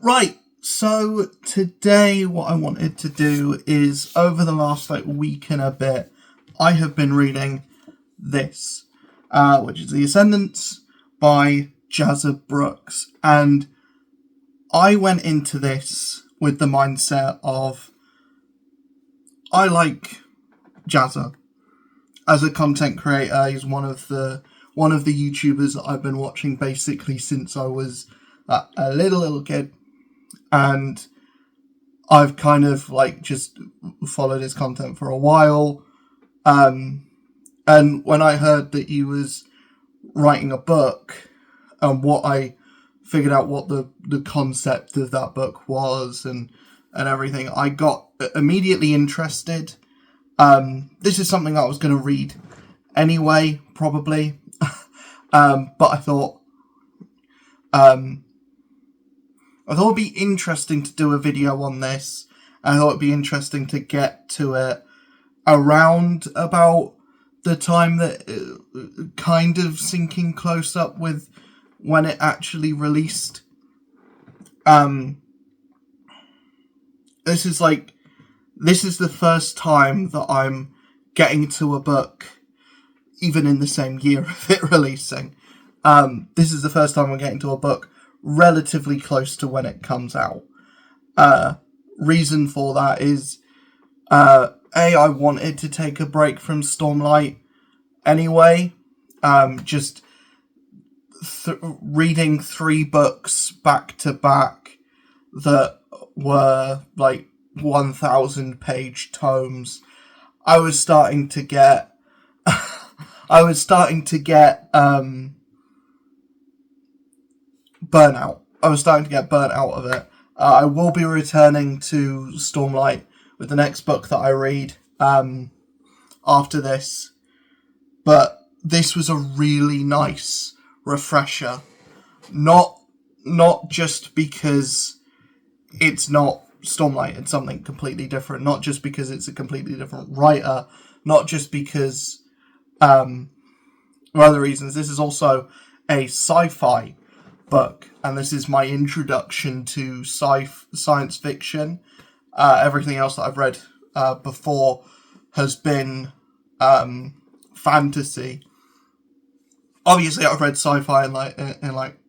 Right, so today what I wanted to do is, over the last week and a bit, I have been reading this, which is The Ascendants by Jazza Brooks, and I went into this with the mindset of, I like Jazza as a content creator. He's one of the YouTubers that I've been watching basically since I was a little kid, and I've kind of just followed his content for a while. And when I heard that he was writing a book, and I figured out what the concept of that book was and everything, I got immediately interested. This is something I was going to read anyway, probably. But I thought it'd be interesting to do a video on this. I thought it'd be interesting to get to it around about the time that kind of syncing close up with when it actually released. This is the first time that I'm getting to a book even in the same year of it releasing. This is the first time I'm getting to a book relatively close to when it comes out. Reason for that is, I wanted to take a break from Stormlight anyway. Just reading 3 books back to back that were 1,000-page tomes. I was starting to get burnout. I was starting to get burnt out of it. I will be returning to Stormlight with the next book that I read after this. But this was a really nice refresher. Not just because it's not Stormlight, it's something completely different. Not just because it's a completely different writer. Not just because for other reasons. This is also a sci-fi book, and this is my introduction to science fiction. Everything else that I've read before has been fantasy. Obviously, I've read sci-fi in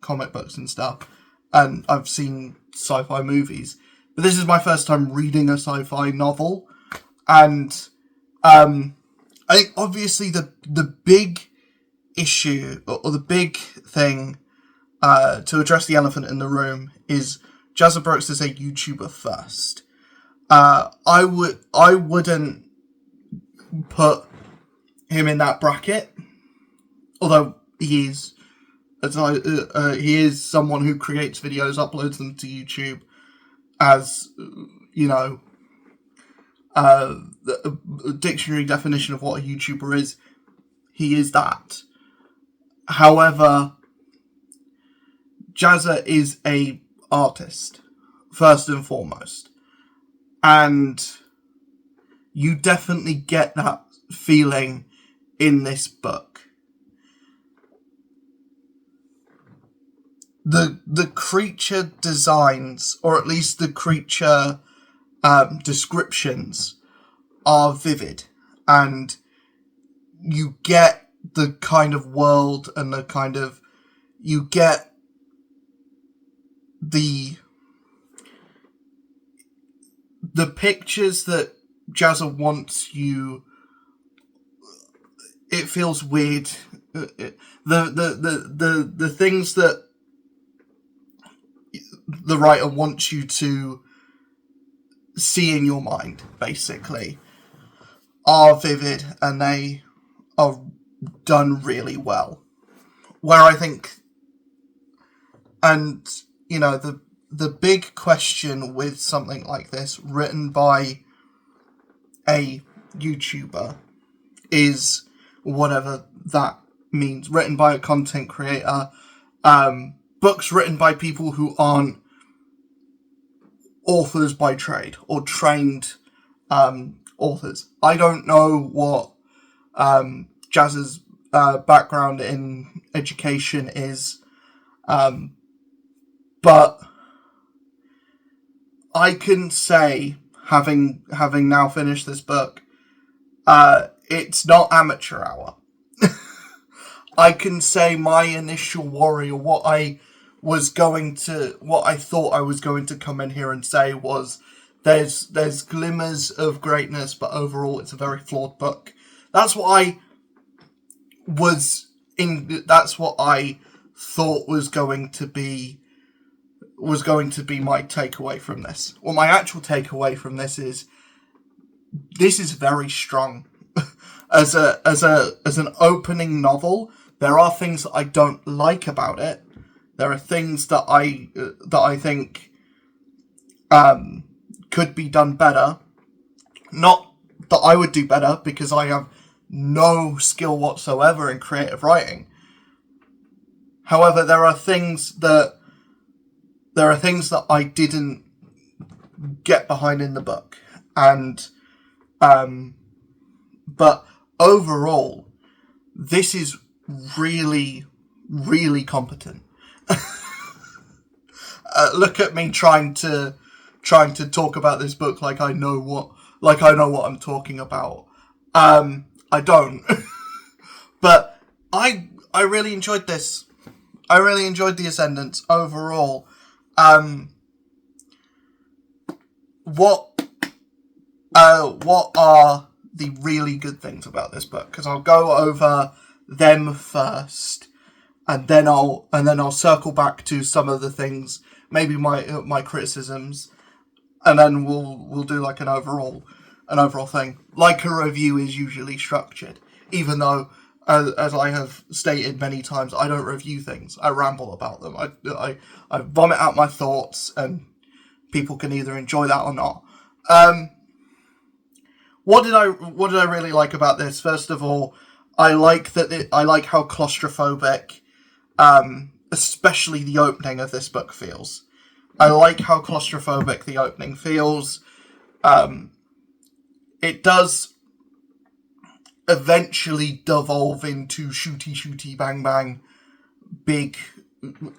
comic books and stuff, and I've seen sci-fi movies. But this is my first time reading a sci-fi novel, and I think obviously the big issue or the big thing to address the elephant in the room is Jazza Brooks is a YouTuber first. I wouldn't put him in that bracket, although he is someone who creates videos, uploads them to YouTube, as the dictionary definition of what a YouTuber is. He is that. However, Jazza is a artist, first and foremost. And you definitely get that feeling in this book. The creature designs, or at least the creature descriptions, are vivid. And you get the kind of world and you get the pictures that Jazza wants you. It feels weird. The things that the writer wants you to see in your mind, basically, are vivid, and they are done really well. Where I think, and the big question with something like this, written by a YouTuber, is whatever that means. Written by a content creator, books written by people who aren't authors by trade or trained authors. I don't know what Jazza's background in education is, but I can say, having now finished this book, it's not amateur hour. I can say my initial worry, or what I thought I was going to come in here and say was, there's glimmers of greatness, but overall it's a very flawed book. That's what I thought was going to be my takeaway from this. Well, my actual takeaway from this is very strong. As an opening novel, there are things that I don't like about it. There are things that I think could be done better. Not that I would do better, because I have no skill whatsoever in creative writing. However, there are things that I didn't get behind in the book, and but overall, this is really, really competent. Look at me trying to talk about this book like I know what I'm talking about. I don't, but I really enjoyed this. I really enjoyed the Ascendants overall. What are the really good things about this book? Because I'll go over them first, and then I'll circle back to some of the things, maybe my criticisms, and then we'll do like an overall thing. Like a review is usually structured, even though, as I have stated many times, I don't review things. I ramble about them. I vomit out my thoughts, and people can either enjoy that or not. What did I really like about this? First of all, I like how claustrophobic, especially the opening of this book feels. I like how claustrophobic the opening feels. It does eventually devolve into shooty bang bang, big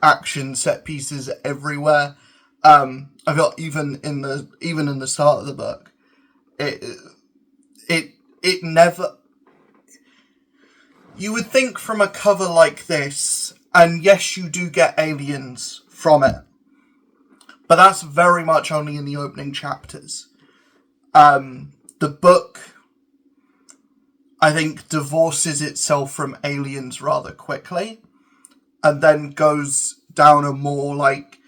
action set pieces everywhere. I felt even in the start of the book, it never. You would think from a cover like this, and yes, you do get aliens from it, but that's very much only in the opening chapters. The book, I think, divorces itself from aliens rather quickly, and then goes down a more like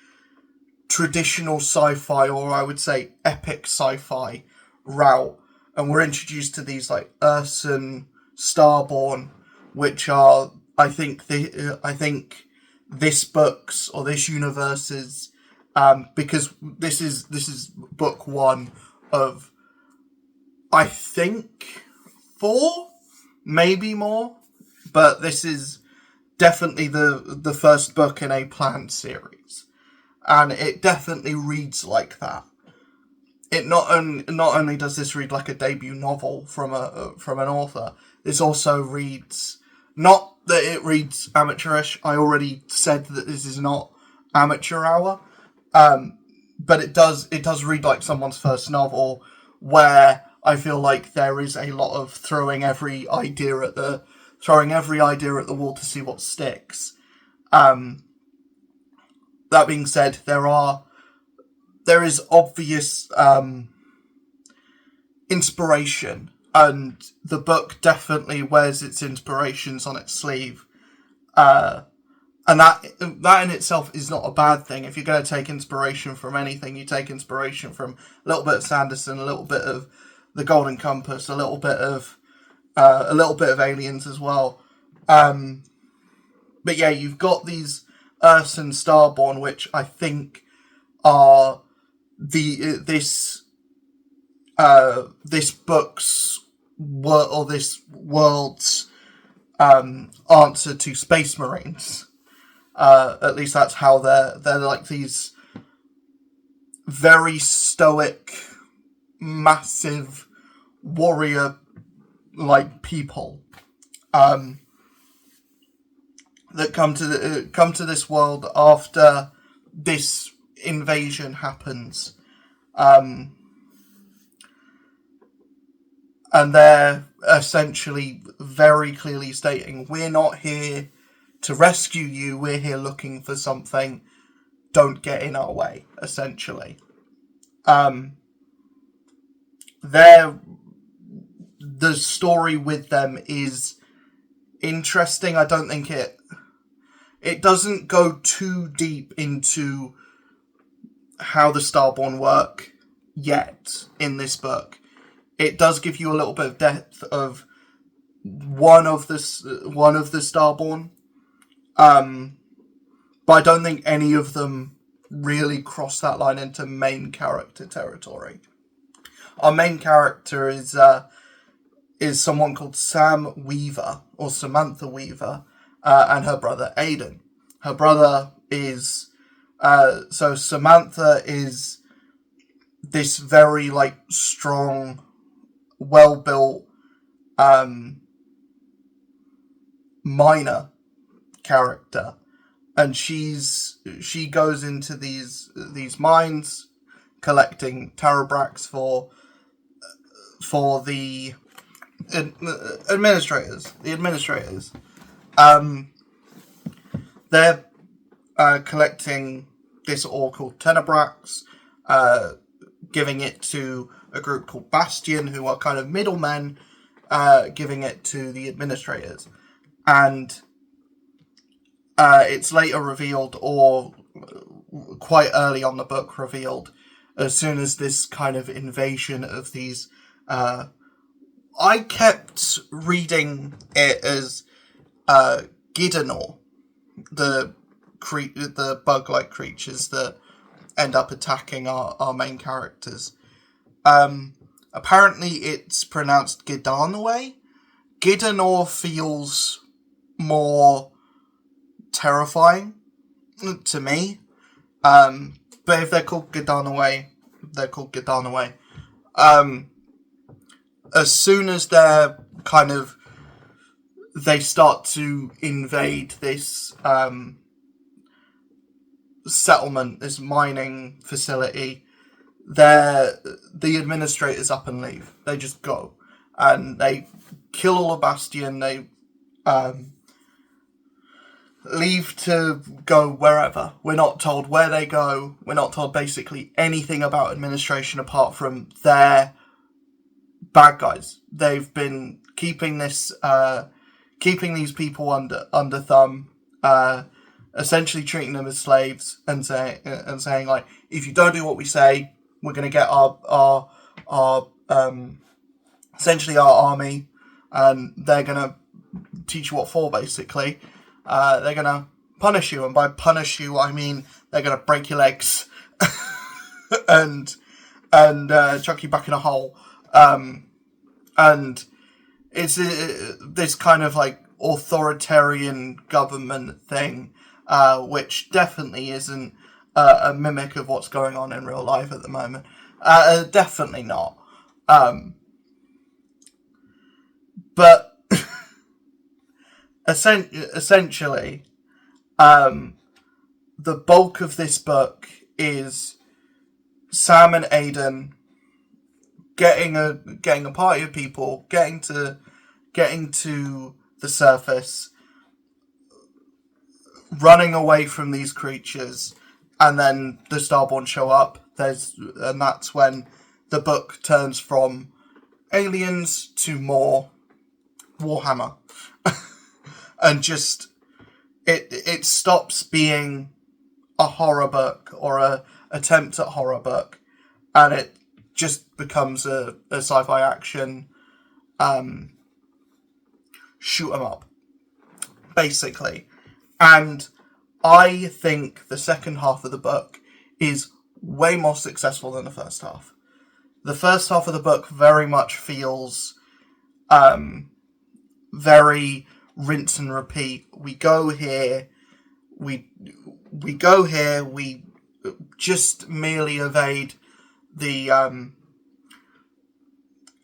traditional sci-fi, or I would say epic sci-fi route, and we're introduced to these like Urson, Starborn, which are, I think this book's, or this universe's, because this is book one of, I think, 4, maybe more, but this is definitely the first book in a planned series, and it definitely reads like that. It not only does this read like a debut novel from an author, this also reads, not that it reads amateurish. I already said that this is not amateur hour, but it does read like someone's first novel, where I feel like there is a lot of throwing every idea at the wall to see what sticks. That being said, there is obvious inspiration, and the book definitely wears its inspirations on its sleeve. And that in itself is not a bad thing. If you're going to take inspiration from anything, you take inspiration from a little bit of Sanderson, a little bit of The Golden Compass, a little bit of Aliens as well. But yeah, you've got these Earths and Starborn, which I think are this book's or this world's answer to Space Marines. At least that's how they're like these very stoic, massive warrior like people that come to this world after this invasion happens, And they're essentially very clearly stating, we're not here to rescue you, we're here looking for something, don't get in our way, essentially. The story with them is interesting. I don't think it doesn't go too deep into how the Starborn work yet in this book. It does give you a little bit of depth of one of the Starborn, but I don't think any of them really cross that line into main character territory. Our main character is someone called Sam Weaver, or Samantha Weaver, and her brother Aidan. Her brother is so Samantha is this very strong, well-built miner character, and she goes into these mines collecting Tarabrax for the administrators. They're collecting this ore called Tenebrax, giving it to a group called Bastion, who are kind of middlemen, giving it to the administrators. And it's later revealed, or quite early on the book revealed, as soon as this kind of invasion of these... I kept reading it as Gidenor, the bug-like creatures that end up attacking our main characters. Apparently it's pronounced Gidanaway. Gidenor feels more terrifying to me. But if they're called Gidanaway, they're called Gidanaway. As soon as they start to invade this settlement, this mining facility, the administrators up and leave. They just go. And they kill all of Bastion. They leave to go wherever. We're not told where they go. We're not told basically anything about administration apart from they're bad guys. They've been keeping these people under thumb, essentially treating them as slaves and saying like, if you don't do what we say, we're going to get our essentially our army, and they're going to teach you what for, basically. They're going to punish you, and by punish you, I mean they're going to break your legs and chuck you back in a hole. And it's this kind of authoritarian government thing, which definitely isn't a mimic of what's going on in real life at the moment. Definitely not. But essentially, the bulk of this book is Sam and Aidan getting a party of people, getting to the surface, running away from these creatures, and then the Starborn show up. And that's when the book turns from aliens to more Warhammer. And just it stops being a horror book or a attempt at horror book, and it just becomes a sci-fi action shoot 'em up, basically. And I think the second half of the book is way more successful than the first half. The first half of the book very much feels very rinse and repeat. We go here, we just merely evade the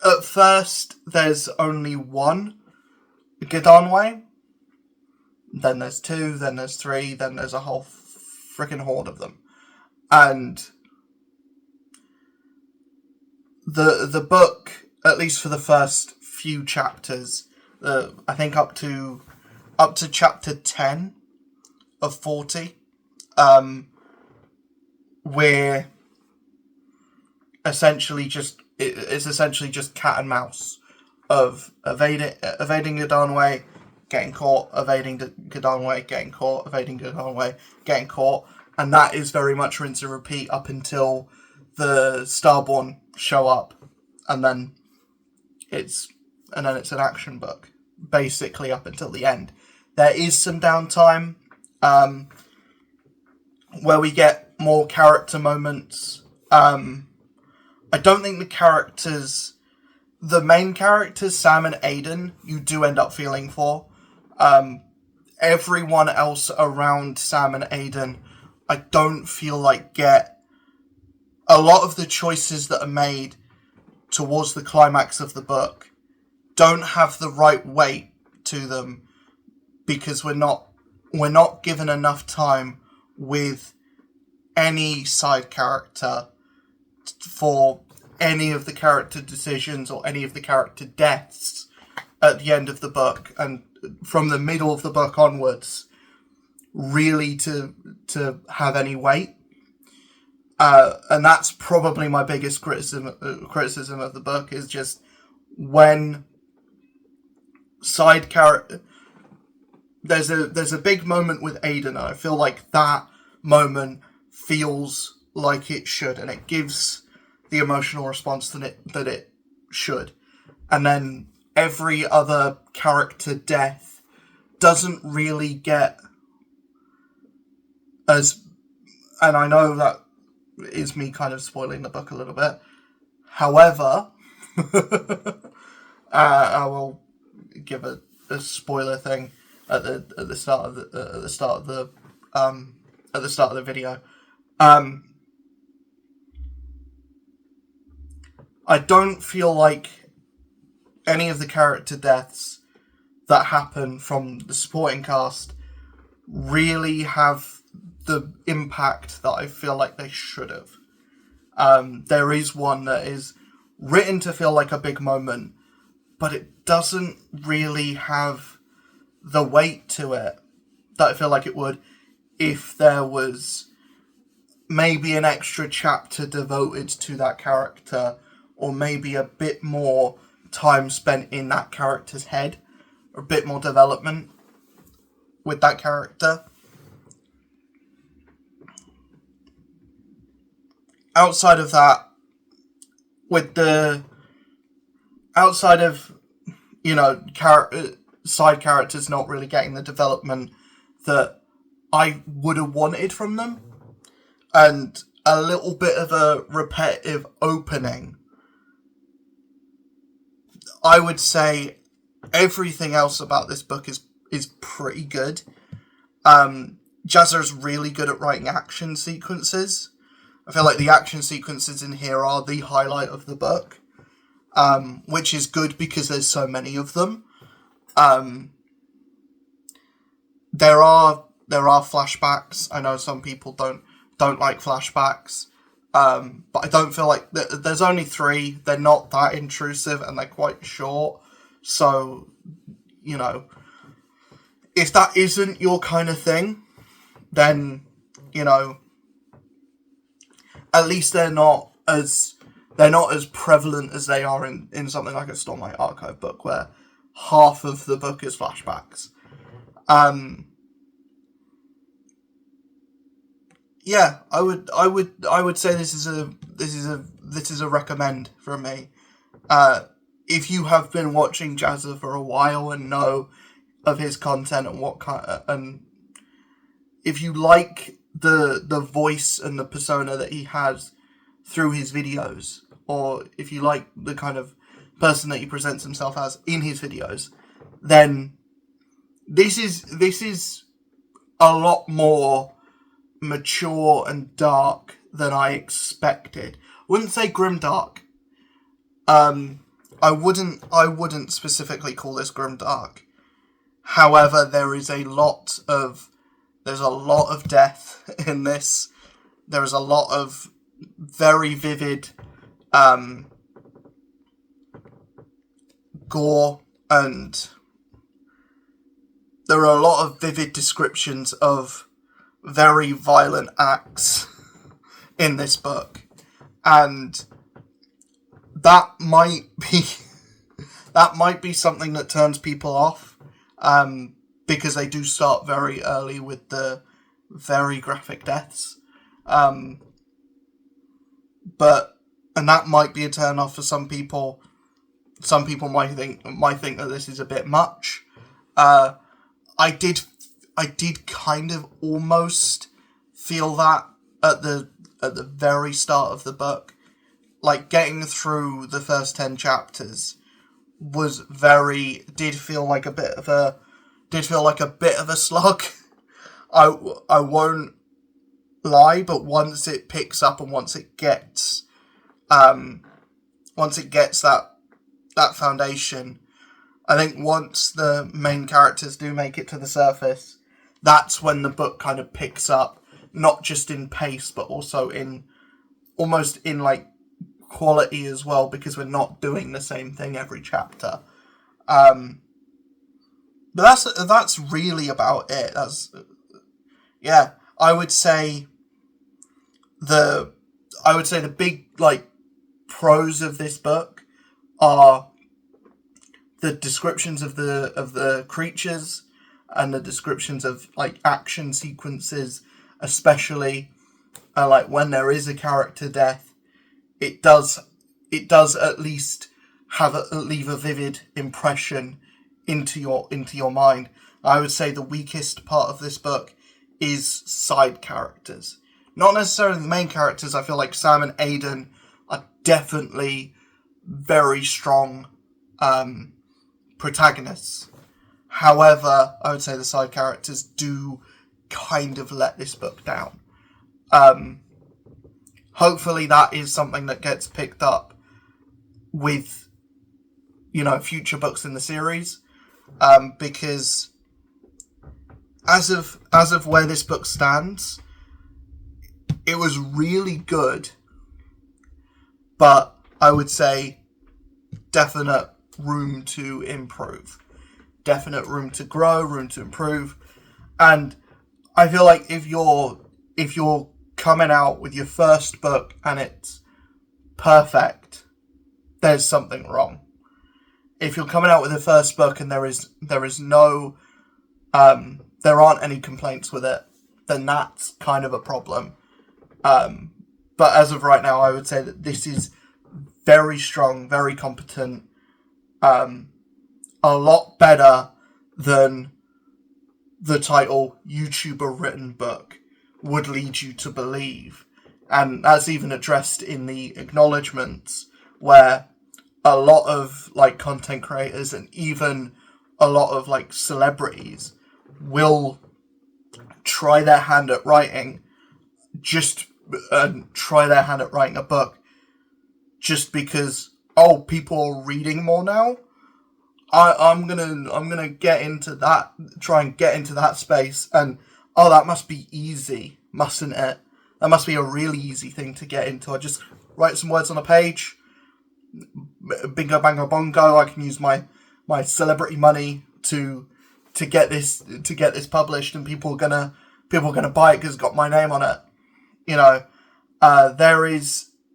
at first there's only one Gidanway, then there's two, then there's three, then there's a whole freaking horde of them. And the book, at least for the first few chapters, I think up to chapter 10 of 40, where it's essentially just cat and mouse of evading G'Darnway, getting caught, evading G'Darnway, getting caught, evading G'Darnway, getting caught, and that is very much rinse and repeat up until the Starborn show up, and then it's an action book, basically up until the end. There is some downtime, where we get more character moments. I don't think the main characters, Sam and Aiden, you do end up feeling for. Everyone else around Sam and Aiden, I don't feel like get a lot of the choices that are made towards the climax of the book don't have the right weight to them, because we're not given enough time with any side character for any of the character decisions or any of the character deaths at the end of the book, and from the middle of the book onwards, really to have any weight. And that's probably my biggest criticism of the book, is just when side character. There's a big moment with Aiden, and I feel like that moment feels like it should, and it gives the emotional response that it should. And then every other character death doesn't really get as... And I know that is me kind of spoiling the book a little bit. However, I will give a spoiler thing at the start of the video. I don't feel like any of the character deaths that happen from the supporting cast really have the impact that I feel like they should have. There is one that is written to feel like a big moment, but it doesn't really have the weight to it that I feel like it would if there was maybe an extra chapter devoted to that character, or maybe a bit more time spent in that character's head, or a bit more development with that character. Outside of that, outside of, side characters not really getting the development that I would have wanted from them, and a little bit of a repetitive opening, I would say everything else about this book is pretty good. Jazzer's really good at writing action sequences. I feel like the action sequences in here are the highlight of the book, which is good because there's so many of them. There are flashbacks. I know some people don't like flashbacks, but I don't feel like there's only 3. They're not that intrusive, and they're quite short. So, if that isn't your kind of thing, then at least they're not as prevalent as they are in something like a Stormlight Archive book, where half of the book is flashbacks. Yeah, I would say this is a recommend from me. If you have been watching Jazza for a while and know of his content and and if you like the voice and the persona that he has through his videos, or if you like the kind of person that he presents himself as in his videos, then this is a lot more mature and dark than I expected. I wouldn't say grimdark. I wouldn't specifically call this grimdark. However, there's a lot of death in this. There is a lot of very vivid gore, and there are a lot of vivid descriptions of very violent acts in this book, and that might be something that turns people off, because they do start very early with the very graphic deaths, and that might be a turn off for some people. Some people might think that this is a bit much. I did kind of almost feel that at the very start of the book. Like, getting through the first 10 chapters did feel like a bit of a slog. I won't lie, but once it picks up and once it gets that foundation, I think once the main characters do make it to the surface, that's when the book kind of picks up, not just in pace, but also almost in like quality as well, because we're not doing the same thing every chapter. But that's really about it. I would say the big like pros of this book are the descriptions of the creatures and the descriptions of like action sequences, especially like when there is a character death. It does at least leave a vivid impression into your mind. I would say the weakest part of this book is side characters. Not necessarily the main characters. I feel like Sam and Aidan are definitely very strong protagonists. However, I would say the side characters do kind of let this book down. Hopefully that is something that gets picked up with, future books in the series. Because as of where this book stands, it was really good, but I would say definite room to improve, definite room to grow, room to improve. And I feel like if you're coming out with your first book and it's perfect, there's something wrong. If you're coming out with the first book and there is no there aren't any complaints with it, then that's kind of a problem. But as of right now, I would say that this is very strong, very competent, a lot better than the title YouTuber written book would lead you to believe. And that's even addressed in the acknowledgements, where a lot of like content creators and even a lot of like celebrities will try their hand at writing a book just because people are reading more now. I'm gonna get into that, try and get into that space, and that must be easy, mustn't it? That must be a really easy thing to get into. I just write some words on a page, bingo bango bongo. I can use my celebrity money to get this published, and people are gonna buy it because it's got my name on it.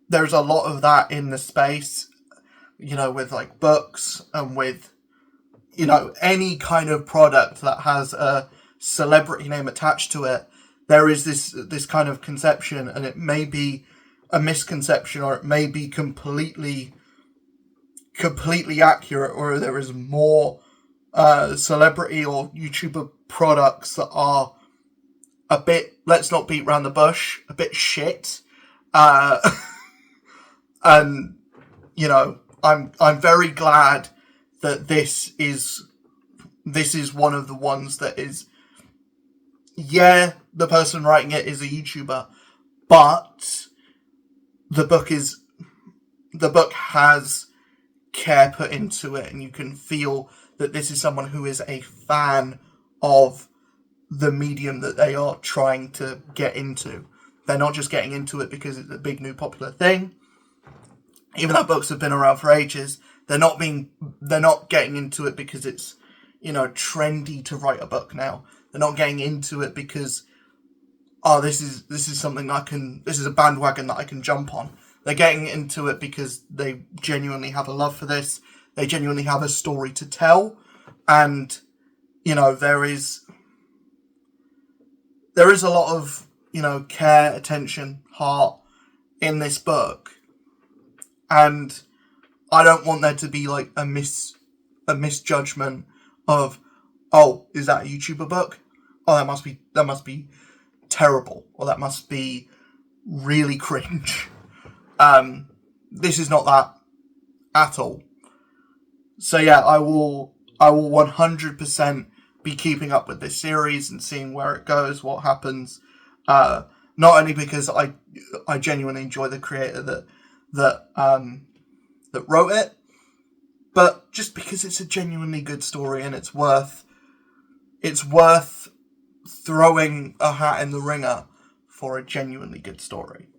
There's a lot of that in the space, with like books and with any kind of product that has a celebrity name attached to it. There is this kind of conception, and it may be a misconception, or it may be completely accurate, or there is more celebrity or YouTuber products that are a bit, let's not beat around the bush, a bit shit. And I'm very glad that this is one of the ones that is, the person writing it is a YouTuber, but the book has care put into it, and you can feel that this is someone who is a fan of the medium that they are trying to get into. They're not just getting into it because it's a big new popular thing. Even though books have been around for ages, They're not getting into it because it's, trendy to write a book now. They're not getting into it because, oh, this is something this is a bandwagon that I can jump on. They're getting into it because they genuinely have a love for this. They genuinely have a story to tell. And, there is a lot of, care, attention, heart in this book. And I don't want there to be like a misjudgment of, oh, is that a YouTuber book? Oh, that must be terrible, or that must be really cringe. This is not that at all. So yeah, I will 100% be keeping up with this series and seeing where it goes, what happens. Not only because I genuinely enjoy the creator that wrote it, but just because it's a genuinely good story and it's worth throwing a hat in the ringer for a genuinely good story.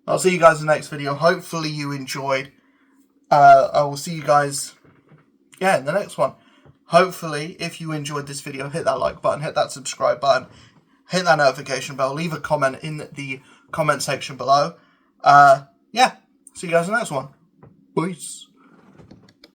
I'll see you guys in the next video. Hopefully you enjoyed. I will see you guys, in the next one. Hopefully, if you enjoyed this video, hit that like button, hit that subscribe button, hit that notification bell, leave a comment in the comment section below. See you guys in the next one. Peace.